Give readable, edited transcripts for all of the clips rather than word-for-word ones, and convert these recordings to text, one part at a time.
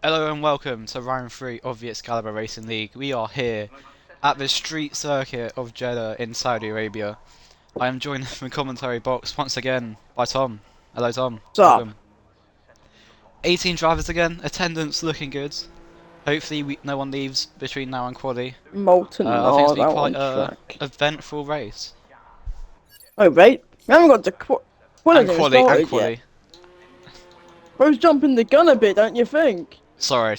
Hello and welcome to round 3 of the Excalibur Racing League. We are here at the street circuit of Jeddah in Saudi Arabia. I am joined in the commentary box once again by Tom. Hello Tom, What's up? welcome. 18 drivers again, attendance looking good. Hopefully no one leaves between now and Quali. Molten I think it's lava going to be quite on a track. eventful race. Oh, wait. We haven't got the And quality Quali, and started yet. Quali. Bro's jumping the gun a bit, don't you think? Sorry.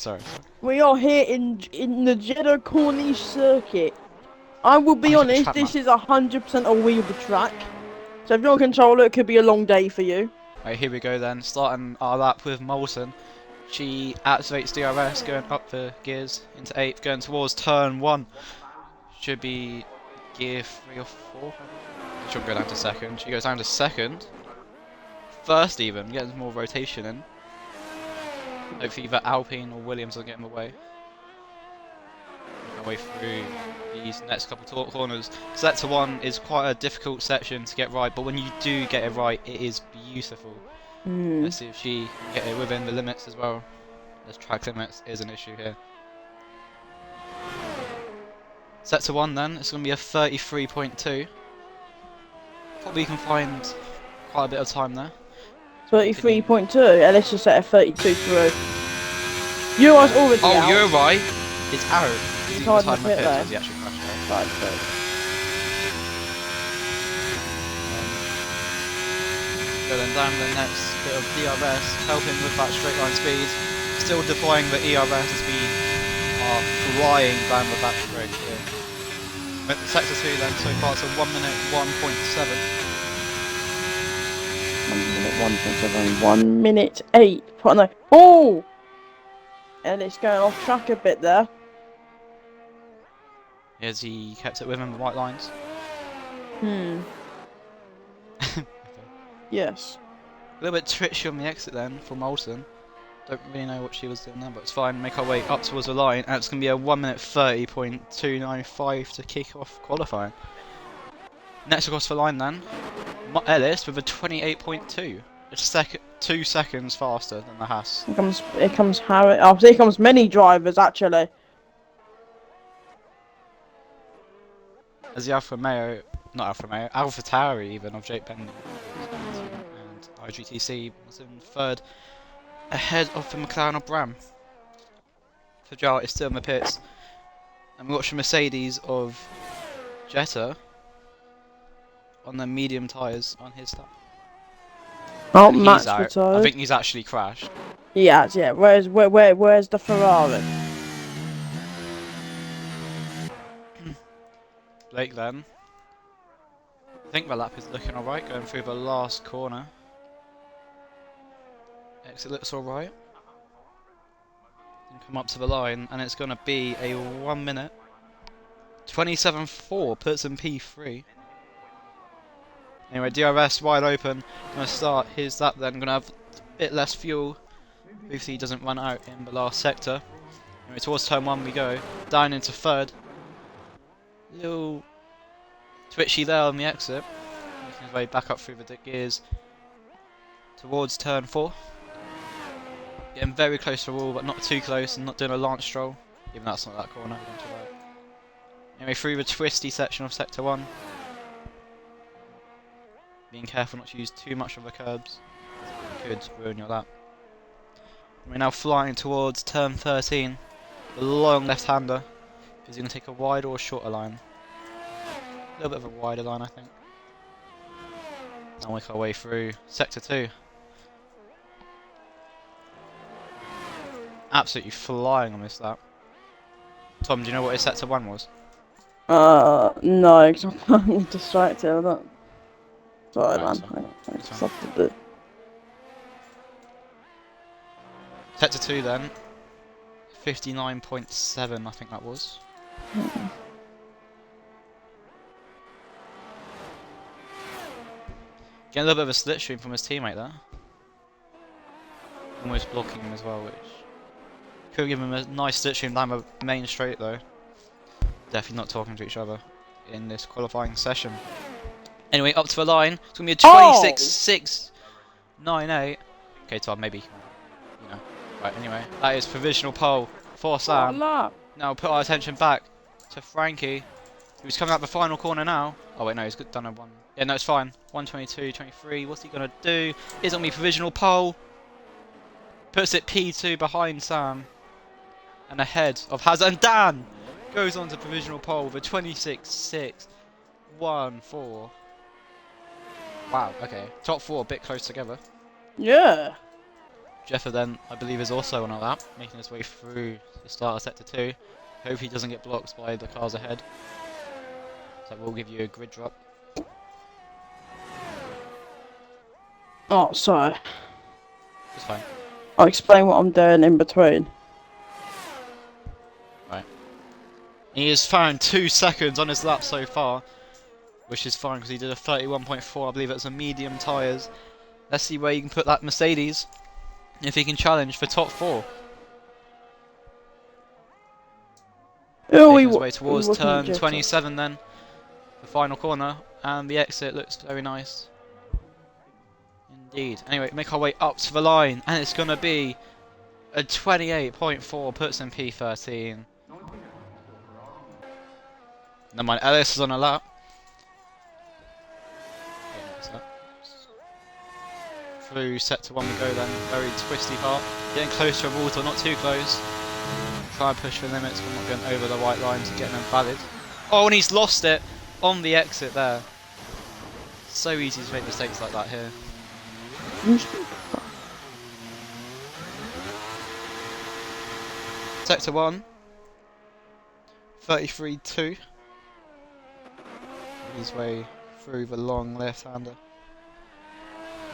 We are here in the Jeddah Corniche circuit. I will be I took a honest, track this map. is 100% a Weaver track. So if you're a controller, it could be a long day for you. Right, here we go then, starting our lap with Molten. She activates DRS, going up the gears into 8th, going towards turn 1. Should be gear 3 or 4. She shouldn't go down to 2nd. She goes down to 2nd. 1st even, getting more rotation in. Hopefully either Alpine or Williams will get him away. Our way through these next couple of corners. Sector 1 is quite a difficult section to get right, but when you do get it right, it is beautiful. Let's see if she can get it within the limits as well. There's track limits is an issue here. Sector 1 then, it's going to be a 33.2. Probably can find quite a bit of time there. 33.2, and let's just set a 32 through. Euro's already out. Oh, you're right. It's out. He's He's hiding inside a my bit pit there. as he actually crashed out. Right, but Go then down the next bit of DRS, helping with that straight line speed. Still deploying the ERS as we are flying down the back straight here. Sector 2 then, so far it's a 1 minute 1.7. 1 minute 1.7, 1 minute 8. No. Oh! And it's going off track a bit there. As he kept it within the white lines. Yes. A little bit twitchy on the exit then for Molten. Don't really know what she was doing there, but it's fine. Make our way up towards the line, and it's going to be a 1 minute 30.295 to kick off qualifying. Next across the line then, Ellis with a 28.2. It's 2 seconds faster than the Haas. Here comes Harry. Oh, here comes many drivers actually. As the Alpha Tauri even of Jake Bentley and IGTC was in 3rd, ahead of the McLaren of Bram. Fajal is still in the pits, and we watch the Mercedes of Jetta on the medium tyres on his lap. Oh, And Max he's out. retired. I think he's actually crashed. Yeah. Where's the Ferrari? Blake then. I think the lap is looking alright, going through the last corner. Exit looks alright. And come up to the line, and it's going to be a 1 minute 27.4, puts in P3. Anyway, DRS wide open. Going to start his lap then. Going to have a bit less fuel. Hopefully he doesn't run out in the last sector. Anyway, towards turn 1 we go. Down into 3rd. Little twitchy there on the exit. Making his way back up through the gears. Towards turn 4. Getting very close to the wall, but not too close, and not doing a Lance stroll. Even that's not that corner. Anyway, through the twisty section of sector 1. Being careful not to use too much of the curbs. It could ruin your lap. We're now flying towards turn 13. The long left-hander. Is he going to take a wider or shorter line? A little bit of a wider line, I think. Now make our way through sector 2. Absolutely flying on this lap. Tom, do you know what his sector 1 was? No, because I'm distracted. I don't. Sorry, Right, man. I fine. have to do. Sector 2 then. 59.7, I think that was. Getting a little bit of a slipstream from his teammate there. Almost blocking him as well, which could give him a nice slipstream down the main straight though. Definitely not talking to each other in this qualifying session. Anyway, up to the line. It's going to be a 26.698. Okay, Tom, maybe, you know, Right, anyway, that is provisional pole for What a Sam. lap. Now put our attention back to Frankie, who's coming out the final corner now. Oh wait, no, he's done a one. Yeah, no, it's fine. 1:22.23. What's he gonna do? Is on me provisional pole. Puts it P2 behind Sam and ahead of Hazard. And Dan goes on to provisional pole with a 26.614. Wow. Okay, top four a bit close together. Yeah. Jeffer then, I believe, is also on a lap, making his way through the start of sector 2. Hope he doesn't get blocked by the cars ahead. So we'll give you a grid drop. Oh, sorry. It's fine. I'll explain what I'm doing in between. Right. He has found 2 seconds on his lap so far, which is fine because he did a 31.4. I believe it's a medium tyres. Let's see where you can put that Mercedes if he can challenge for top 4. Oh, Making his way towards wasn't a turn Jetta. 27 then, the final corner, and the exit looks very nice. Indeed. Anyway, make our way up to the line, and it's going to be a 28.4, puts in P13. Never mind, Ellis is on a lap. Through sector 1 we go then, very twisty part. Getting close to a water, not too close. Try and push for limits, but not going over the white lines and getting them valid. Oh, and he's lost it on the exit there. So easy to make mistakes like that here. Sector 1. 33.2. His way through the long left-hander.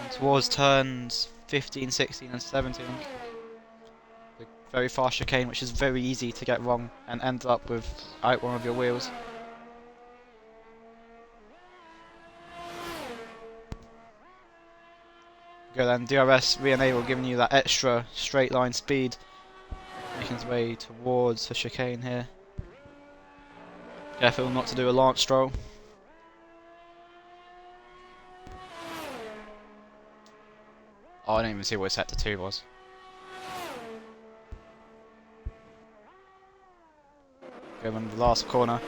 And towards turns 15, 16 and 17. The very fast chicane, which is very easy to get wrong and end up without one of your wheels. Go then, DRS re-enable, giving you that extra straight line speed. Making his way towards the chicane here. Careful not to do a Lance Stroll. Oh, I didn't even see what sector 2 was. Go on the last corner.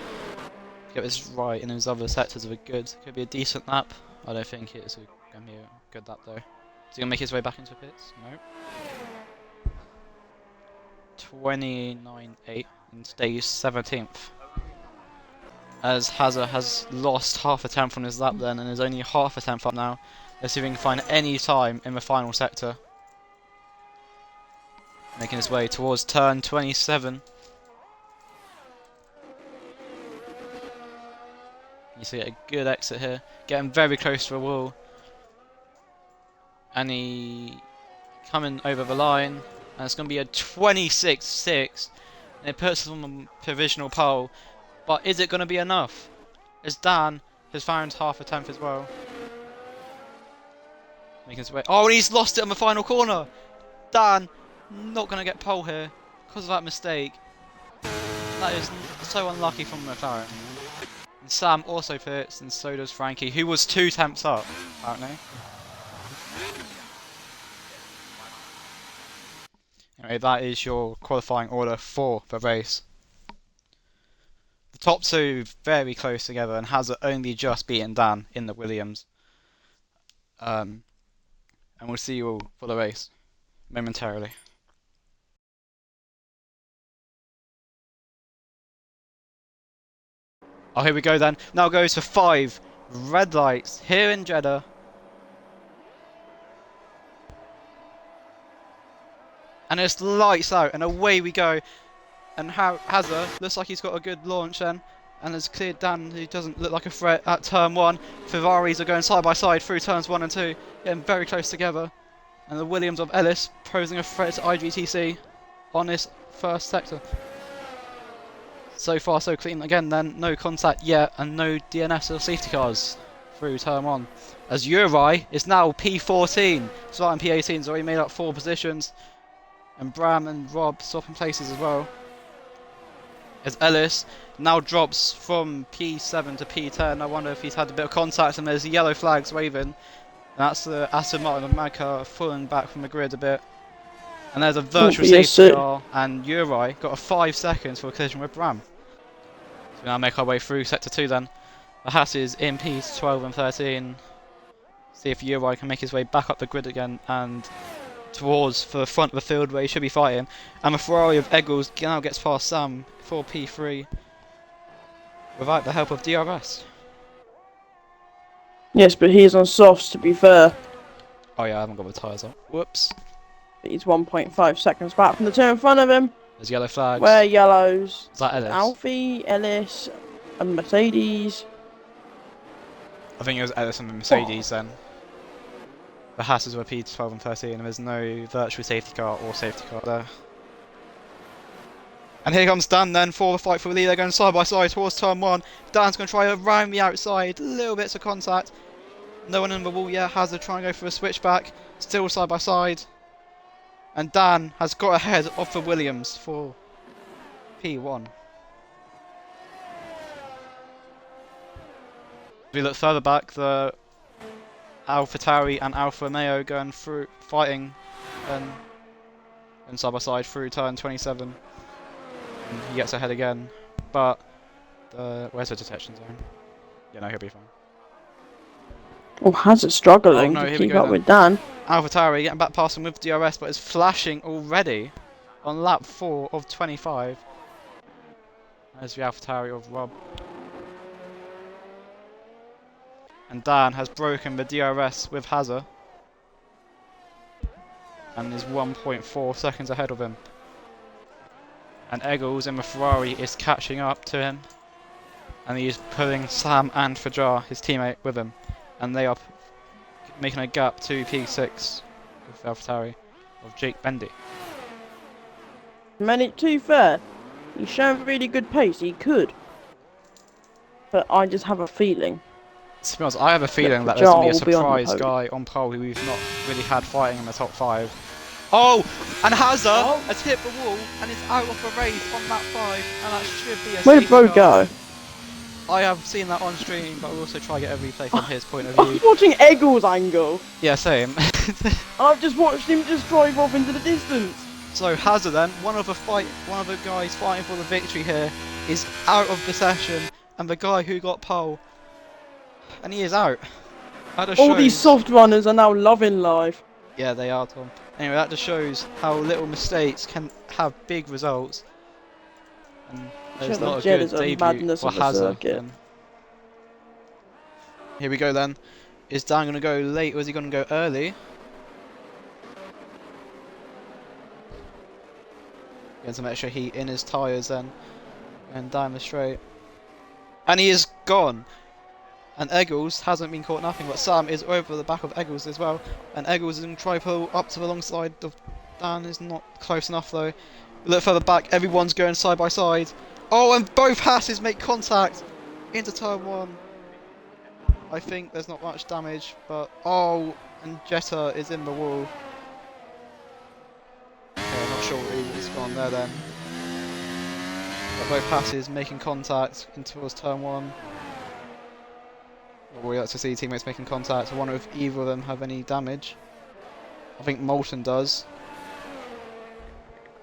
Get this right in his other sectors of a good. Could be a decent lap. I don't think it's going to be a good lap though. Is he going to make his way back into pits? No. 29.8 and stays 17th. As Hazard has lost half a tenth on his lap then and is only half a tenth up now. Let's see if we can find any time in the final sector. Making his way towards turn 27. You see a good exit here. Getting very close to a wall. And he coming over the line. And it's going to be a 26.6. And it puts us on the provisional pole. But is it going to be enough? As Dan has found half a tenth as well. Making his way. Oh, and he's lost it on the final corner. Dan not going to get pole here because of that mistake. That is so unlucky from McLaren. And Sam also pits, and so does Frankie, who was 2 tenths up, apparently. Anyway, that is your qualifying order for the race. The top 2 very close together, and Hazard only just beaten Dan in the Williams. And we'll see you all for the race momentarily. Oh, here we go then. Now goes for 5 red lights here in Jeddah. And it's lights out, and away we go. And Hazard looks like he's got a good launch then, and has cleared Dan, who doesn't look like a threat at turn 1. Ferraris are going side by side through turns 1 and 2, getting very close together. And the Williams of Ellis posing a threat to IGTC on this first sector. So far so clean again then, no contact yet, and no DNS or safety cars through turn 1. As Uri is now P14, starting P18, has already made up 4 positions. And Bram and Rob swapping places as well. As Ellis now drops from P7 to P10. I wonder if he's had a bit of contact, and there's yellow flags waving. And that's the Aston Martin and Magcar falling back from the grid a bit. And there's a virtual yes, safety sir. car, and Uri got a 5 seconds for a collision with Bram. So we now make our way through sector 2 then. The Hasses in P12 and 13. See if Uri can make his way back up the grid again and towards the front of the field where he should be fighting. And the Ferrari of Eggles now gets past Sam for P3 without the help of DRS. Yes, but he's on softs, to be fair. Oh yeah, I haven't got the tyres up. Whoops. He's 1.5 seconds back from the two in front of him. There's yellow flags. Where yellows? Is that Ellis? Alfie, Ellis, and Mercedes. I think it was Ellis and the Mercedes then. The Hasses were P12 and 13 and there's no virtual safety car or safety car there. And here comes Dan then for the fight for the lead. They're going side by side towards turn 1. Dan's going to try around the outside. Little bits of contact. No one in the wall yet. Hazard trying to go for a switchback. Still side by side. And Dan has got ahead of the Williams for P1. If we look further back, the Alpha Tauri and Alfa Romeo going through, fighting and side by side through turn 27. And he gets ahead again, but where's the detection zone? Yeah, no, he'll be fine. Oh, Hazard struggling Oh, no, to here we keep go up then. with Dan. AlphaTauri getting back past him with DRS, but is flashing already on lap 4 of 25. There's the AlphaTauri of Rob. And Dan has broken the DRS with Hazard and is 1.4 seconds ahead of him. And Eggles in the Ferrari is catching up to him, and he is pulling Sam and Fajar, his teammate, with him, and they are making a gap to P6 with AlphaTauri of Jake Bendy. Man, it's too fair. He's showing really good pace. He could, but I just have a feeling. To be honest, I have a feeling that there's going to be a surprise guy on pole who we've not really had fighting in the top 5. Oh! And Hazard has hit the wall and is out of the race on lap 5, and that should be a Where did safety Bro car. go? I have seen that on stream, but we'll also try to get a replay from his point of I view. was watching Eggles' angle. Yeah, same. I've just watched him just drive off into the distance. So Hazard then, one of the guys fighting for the victory here, is out of the session, and the guy who got pole, and he is out. That just All shows, these soft runners are now loving life. yeah, they are, Tom. Anyway, that just shows how little mistakes can have big results. And there's Shut not up, a Jed good is a debut madness for on the Hazard. circuit. Then. Here we go then. Is Dan going to go late or is he going to go early? Getting some extra heat in his tyres then. And down the straight. And he is gone. And Eggles hasn't been caught nothing, but Sam is over the back of Eggles as well. And Eggles is going to try pull up to the long side of Dan, is not close enough though. Look further back, everyone's going side by side. Oh, and both Hasses make contact into turn 1. I think there's not much damage, but oh, and Jetta is in the wall. Okay, I'm not sure who's gone there then. But both Hasses making contact in towards turn 1. We like to see teammates making contact. I wonder if either of them have any damage. I think Moulton does.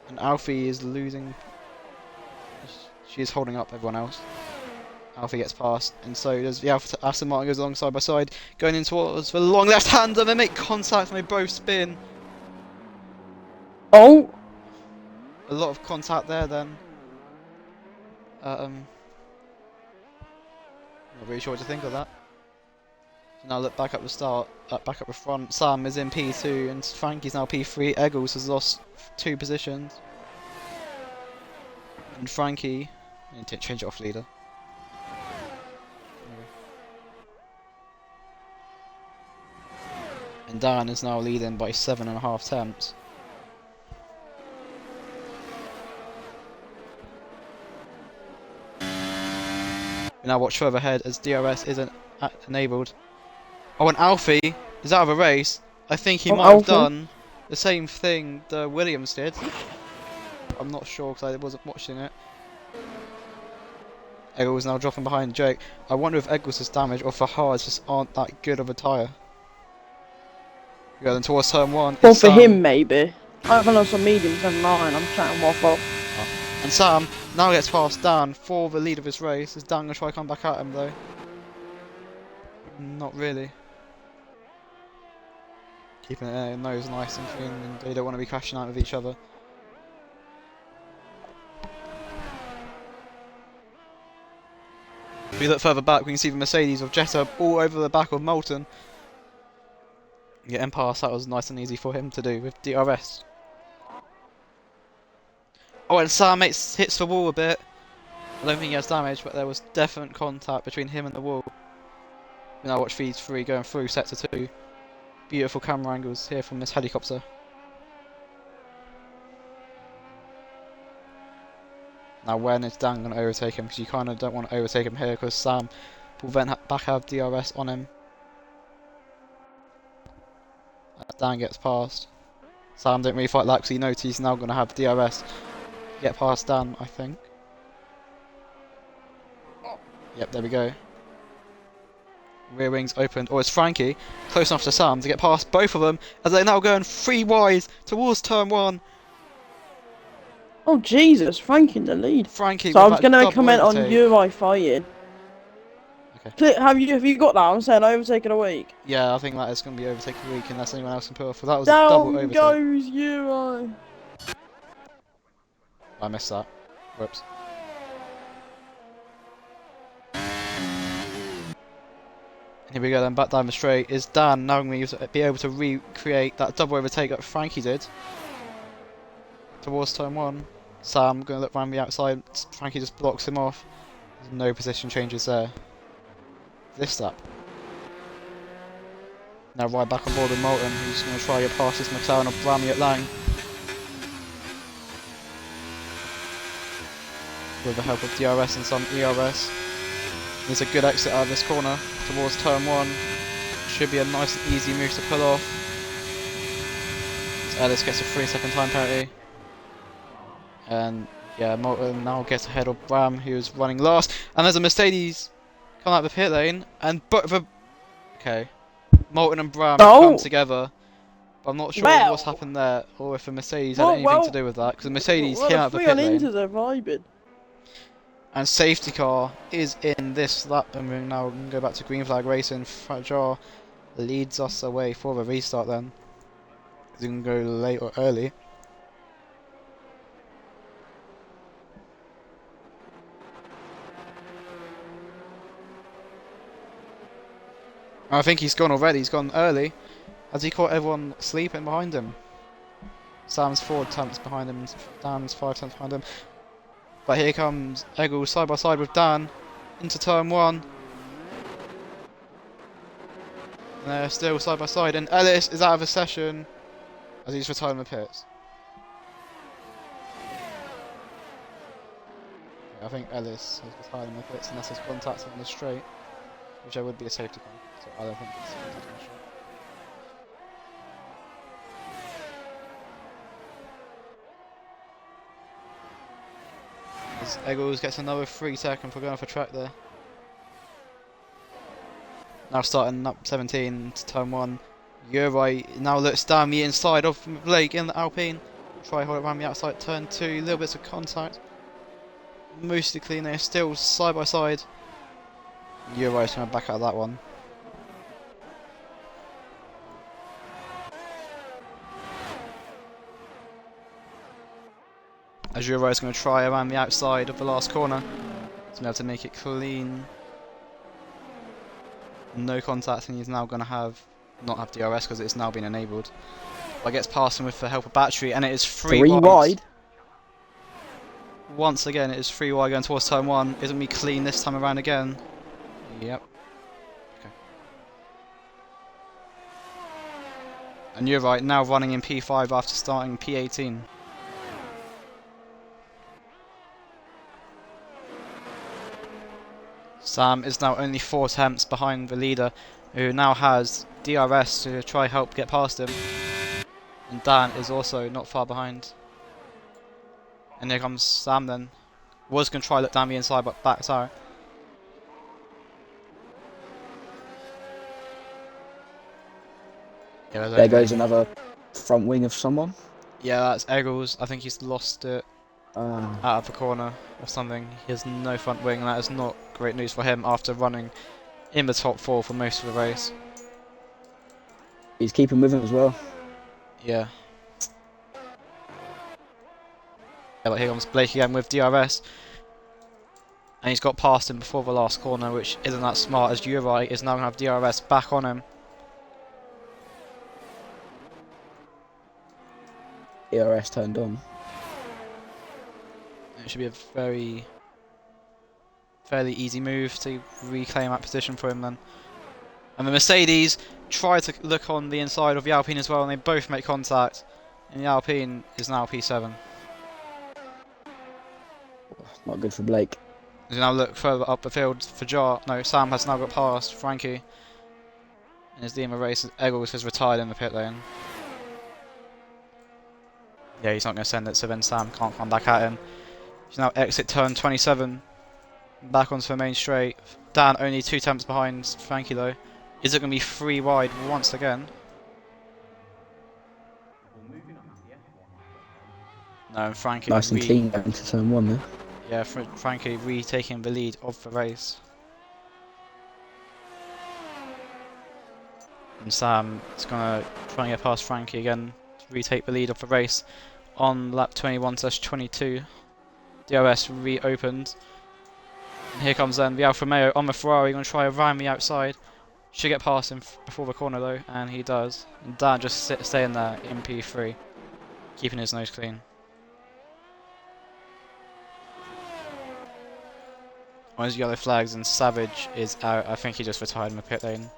And Alfie is losing. She is holding up everyone else. Alfie gets past, and so does the Aston Martin, goes along side by side, going in towards the long left hander. They make contact and they both spin. Oh! A lot of contact there then. Not really sure what to think of that. So now look back up the start, back up the front. Sam is in P2 and Frankie's now P3. Eggles has lost 2 positions. And Frankie, I need to change it off leader. And Dan is now leading by 7.5 tenths. We now watch further ahead as DRS isn't enabled. Oh, and Alfie is out of a race. I think he might have done the same thing the Williams did. I'm not sure because I wasn't watching it. Eggles now dropping behind Jake. I wonder if Eggles is damaged or Fajar's just aren't that good of a tyre. We go then towards turn 1. Well, for him, maybe. I don't know some mediums and nine. I'm chatting waffle. And Sam now gets past Dan for the lead of his race. Is Dan going to try to come back at him though? Not really. Keeping their nose nice and clean, and they don't want to be crashing out with each other. If we look further back, we can see the Mercedes of Jetta all over the back of Moulton. Getting past, that was nice and easy for him to do with DRS. Oh, and Sam hits the wall a bit. I don't think he has damage, but there was definite contact between him and the wall. We now watch these three going through sector 2. Beautiful camera angles here from this helicopter. Now when is Dan going to overtake him? Because you kind of don't want to overtake him here because Sam will then back have DRS on him. As Dan gets past. Sam didn't really fight that because he knows he's now going to have DRS. Get past Dan, I think. Yep, there we go. Rear wings opened. Oh, it's Frankie. Close enough to Sam to get past both of them as they're now going 3 wide towards turn 1. Oh Jesus, Frank in the lead. Frankie So I with was that gonna double comment on overtake. Uri fighting. Okay. Have you got that? I'm saying overtaken a week. Yeah, I think that is going to be overtake a week unless anyone else can pull off. Well, that was a double Down overtake. goes Uri. I missed that. Whoops. Here we go then, back down the straight. Is Dan now going to be able to recreate that double overtake that Frankie did towards turn 1? Sam going to look round the outside. Frankie just blocks him off. There's no position changes there. This lap. Now right back on board with Moulton, who's going to try to get past this McLaren of Brammy at Lang. With the help of DRS and some ERS. There's a good exit out of this corner towards turn 1. Should be a nice and easy move to pull off. As Ellis gets a 3-second time penalty. And yeah, Moulton now gets ahead of Bram, who's running last. And there's a Mercedes coming out of the pit lane. And okay. Moulton and Bram have come together. But I'm not sure what's happened there, or if the Mercedes had anything to do with that. Because the Mercedes came out of the pit lane. Vibing. And safety car is in this lap, and we're now going to go back to green flag racing. Fragile leads us away for the restart then. You can go late or early. I think he's gone already, he's gone early. Has he caught everyone sleeping behind him? Sam's 4 attempts behind him, Dan's 5 attempts behind him. But here comes Eggle side by side with Dan into turn 1. And they're still side by side, and Ellis is out of a session as he's retiring the pits. I think Ellis has retired in the pits unless there's contact on the straight, which there would be a safety car, so I don't think it's contact on the straight. Eggles gets another 3-second for going off a track there. Now starting up 17 to turn 1. Uri now looks down the inside of Blake in the Alpine. Try hold it around the outside, turn 2, little bits of contact. Mostly clean, they're still side by side. Uri's going to back out of that one. As Uri is going to try around the outside of the last corner. He's going to have to make it clean. No contact, and he's now going to not have DRS because it's now been enabled. But gets past him with the help of battery, and it is 3 wide. Once again, it is 3 wide going towards turn 1. Isn't me clean this time around again? Yep. Okay. And Uri now running in P5 after starting P18. Sam is now only 4 attempts behind the leader, who now has DRS to try help get past him. And Dan is also not far behind. And here comes Sam then. Was going to try look down the inside but backs out. Yeah, there goes another front wing of someone. Yeah, that's Eggles. I think he's lost it Ah, out of the corner or something. He has no front wing, and that is not great news for him after running in the top 4 for most of the race. he's keeping with him as well. Yeah. Yeah, but here comes Blake again with DRS. And he's got past him before the last corner, which isn't that smart, as Uri is now going to have DRS back on him. ERS turned on. It should be a fairly easy move to reclaim that position for him then. And the Mercedes try to look on the inside of the Alpine as well, and they both make contact. And the Alpine is now P7. Not good for Blake. As we now look further up the field for Jar. No, Sam has now got past Frankie. And his leading the race. Eggles has retired in the pit lane. Yeah, he's not going to send it, so then Sam can't come back at him. He's now exit turn 27. Back onto the main straight. Dan only 2 tenths behind Frankie though. Is it going to be 3 wide once again? No, and Frankie Nice and clean going to turn 1 there. Yeah, Frankie retaking the lead of the race. And Sam is going to try and get past Frankie again to retake the lead of the race on lap 21/22. DRS reopened. And here comes then the Alfa Romeo on the Ferrari, going to try around the outside. Should get past him before the corner though, and he does. And Dan just staying there in P3, keeping his nose clean. On his yellow flags and Savage is out. I think he just retired in the pit lane.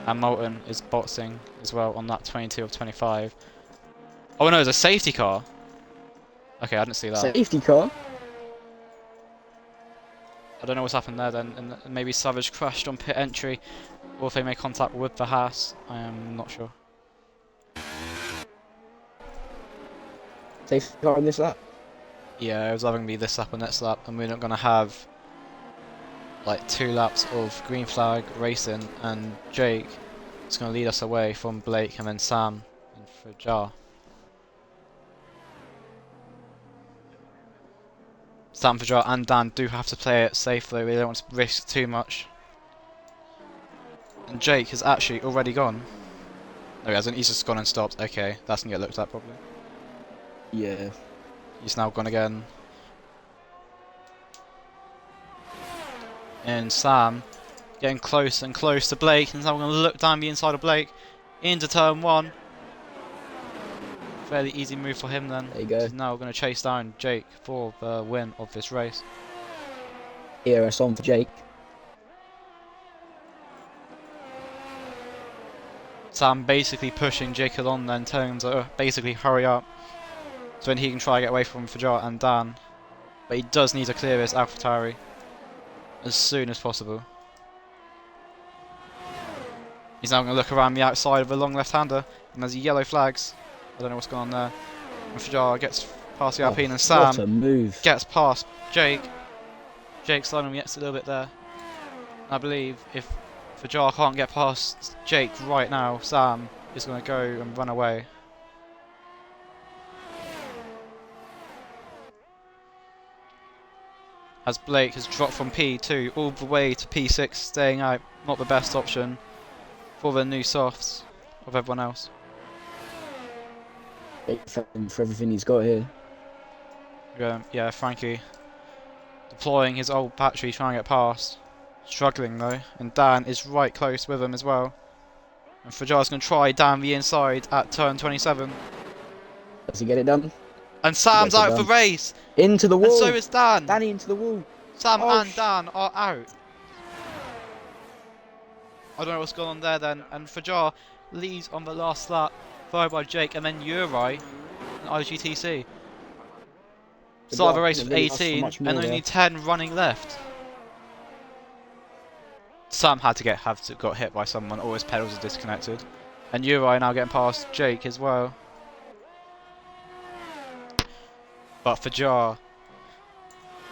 And Moulton is boxing as well on lap 22 of 25. Oh no, there's a safety car. Okay, I didn't see that. Safety car? I don't know what's happened there then, and maybe Savage crashed on pit entry, or if they made contact with the Haas, I am not sure. Safety car on this lap? Yeah, it was either going to be this lap or next lap, and we're not going to have like 2 laps of green flag racing, and Jake is going to lead us away from Blake and then Sam and for Jar. Sam, Fajar and Dan do have to play it safe though, they don't want to risk too much. And Jake has actually already gone. No, he hasn't, he's just gone and stopped. Okay, that's going to get looked at probably. Yeah. He's now gone again. And Sam getting close and close to Blake, and now we're going to look down the inside of Blake into turn 1. Fairly easy move for him then. There you go. He's now going to chase down Jake for the win of this race. ERS on for Jake. Sam basically pushing Jake along then, telling him to basically hurry up so then he can try to get away from Fajar and Dan. But he does need to clear his AlphaTauri as soon as possible. He's now going to look around the outside of the long left-hander, and there's yellow flags. I don't know what's going on there. And Fajar gets past the Alpine, and Sam What a move. gets past Jake. Jake's sliding on the exit a little bit there. I believe if Fajar can't get past Jake right now, Sam is going to go and run away. As Blake has dropped from P2 all the way to P6, staying out, not the best option for the new softs of everyone else. For everything he's got here. Yeah, Frankie deploying his old battery, trying to get past. Struggling though, and Dan is right close with him as well. And Fajar's going to try down the inside at turn 27. Does he get it done? And Sam's out of the done. race! Into the wall! And so is Dan! Danny into the wall! Sam Oh, and Dan are out. I don't know what's going on there then. And Fajar leads on the last lap, followed by Jake and then Uri and IGTC. Start of the race with Really asked for 18 much more and only there. 10 running left. Sam had to got hit by someone, or his pedals are disconnected. And Uri now getting past Jake as well. But Fajar,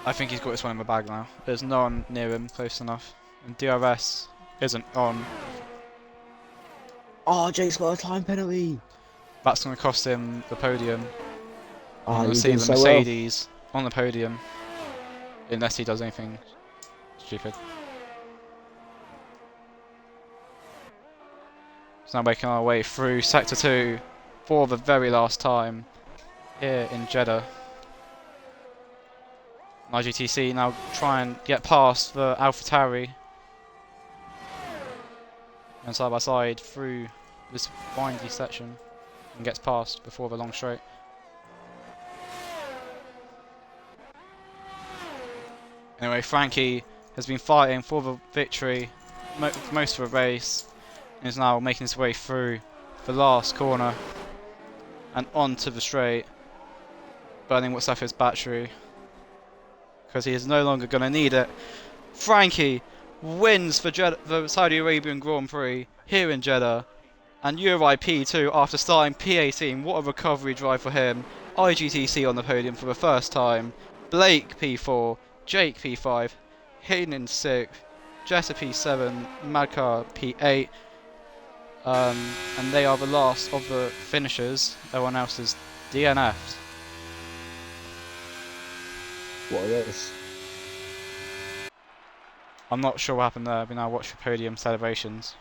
I think he's got this one in the bag now. There's no one near him close enough. And DRS isn't on. Oh, Jake's got a time penalty! That's going to cost him the podium. I'm Ah, going to you're see doing the so well. Mercedes on the podium, unless he does anything stupid. So now making our way through Sector 2 for the very last time here in Jeddah. IGTC now try and get past the AlphaTauri and side by side through this windy section and gets past before the long straight. Anyway, Frankie has been fighting for the victory most of the race and is now making his way through the last corner and onto the straight, burning what's left of his battery because he is no longer going to need it. Frankie wins the Saudi Arabian Grand Prix here in Jeddah and Uri P2 after starting P18. What a recovery drive for him. IGTC on the podium for the first time. Blake P4, Jake P5, Hayden 6th, Jessa P7, Madcar P8. And they are the last of the finishers. Everyone else is DNF'd. What are those? I'm not sure what happened there. We now watch the podium celebrations.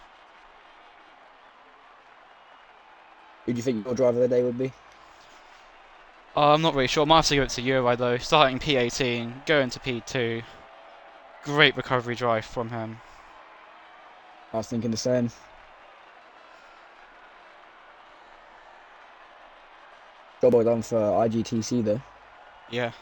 Who do you think your driver of the day would be? I'm not really sure. I might have to give it to Uri though. Starting P18, going to P2. Great recovery drive from him. I was thinking the same. Job well done for IGTC though. Yeah.